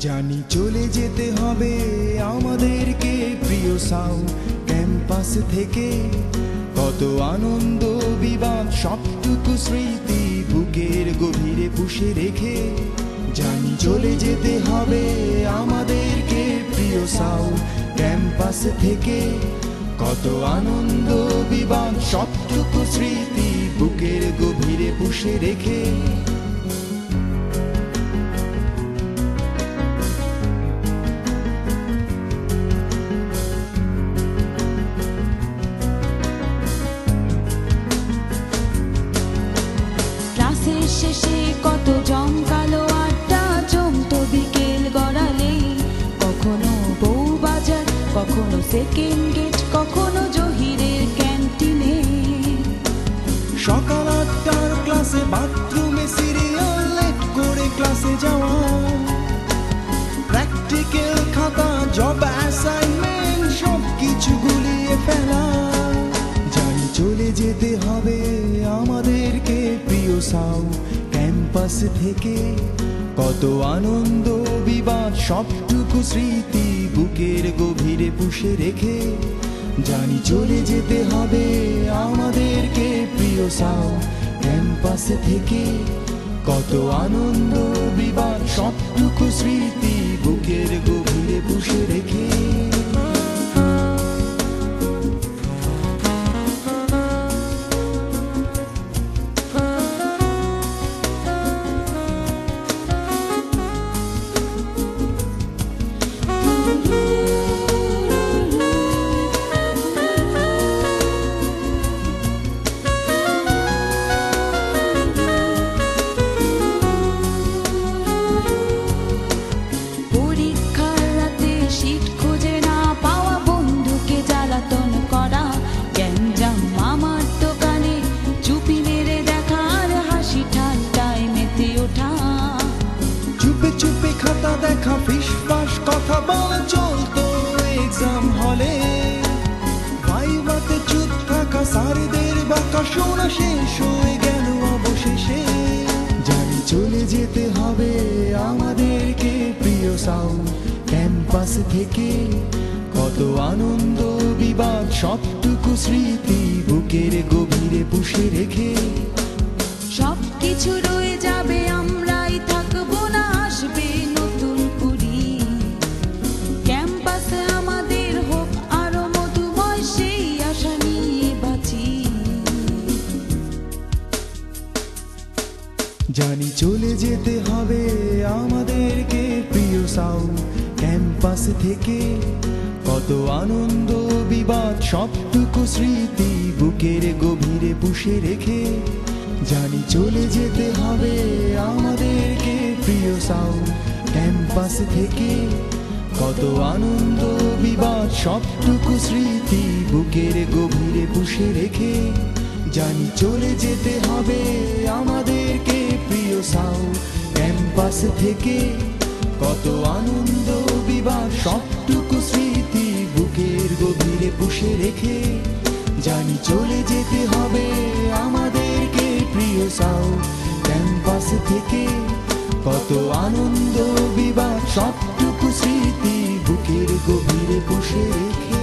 জানি চলে যেতে হবে আমাদেরকে প্রিয় সাউথ ক্যাম্পাস থেকে। কত আনন্দ বিবাদ সবটুকু স্মৃতি বুকের গভীরে পুষে রেখে। জানি চলে যেতে হবে আমাদেরকে প্রিয় সাউথ ক্যাম্পাস থেকে। কত আনন্দ বিবাদ সবটুকু স্মৃতি বুকের গভীরে পুষে রেখে। শেষে কত জমকালো আড্ডা জমতো বিকেল গড়ালেই। কখনো বউবাজার, কখনো সেকেন্ড গেট, কখনো জহিরের ক্যান্টিনে। সকাল ৮টার ক্লাসে বাথরুমে সিরিয়াল লেট করে ক্লাসে যাওয়া। প্র্যাকটিক্যাল খাতা, জব অ্যাসাইনমেন্ট সব কিছু গুলিয়ে ফেলা। জানি চলে যেতে হবে আমাদেরকে প্রিয় সাউথ ক্যাম্পাস থেকে। কত আনন্দ বিবাদ সবটুকু স্মৃতি বুকের গভীরে পুষে রেখে। জানি চলে যেতে হবে আমাদেরকে প্রিয় সাউথ ক্যাম্পাস থেকে। কত আনন্দ বিবাদ সবটুকু স্মৃতি বুকের গভীরে পুষে রেখে। চুপে খাতা দেখা, ফিসফাস কথা বলা চলতো এক্সাম হলে। ভাইভাতে চুপ থাকা, স্যারদের বকা শোনা শেষ হয়ে গেল অবশেষে। জানি চলে যেতে হবে আমাদেরকে প্রিয় সাউথ ক্যাম্পাস থেকে। কত আনন্দ বিবাদ সবটুকু স্মৃতি বুকের গভীরে পুষে রেখে। সবকিছু রয়ে যাবে, আমরাই থাকবো না, আসবে নতুন কুড়ি। ক্যাম্পাসে আমাদের হোক আরো মধুময়, সেই আশা নিয়ে বাঁচি। জানি চলে যেতে হবে আমাদেরকে প্রিয় সাউথ ক্যাম্পাস থেকে। কত আনন্দ বিবাদ সবটুকু স্মৃতি বুকের গভীরে পুষে রেখে। জানি চলে যেতে হবে আমাদেরকে প্রিয় সাউথ ক্যাম্পাস থেকে। কত আনন্দ বিবাদ সবটুকু স্মৃতি বুকের গভীরে পুষে রেখে। জানি চলে যেতে হবে আমাদেরকে প্রিয় সাউথ ক্যাম্পাস থেকে। কত আনন্দ বিবাদ সবটুকু স্মৃতি বুকের গভীরে পুষে রেখে। জানি চলে যেতে হবে আমাদেরকে প্রিয় সাউথ ক্যাম্পাস থেকে। কত আনন্দ বিবাদ সবটুকু স্মৃতি বুকের গভীরে পুষে রেখে।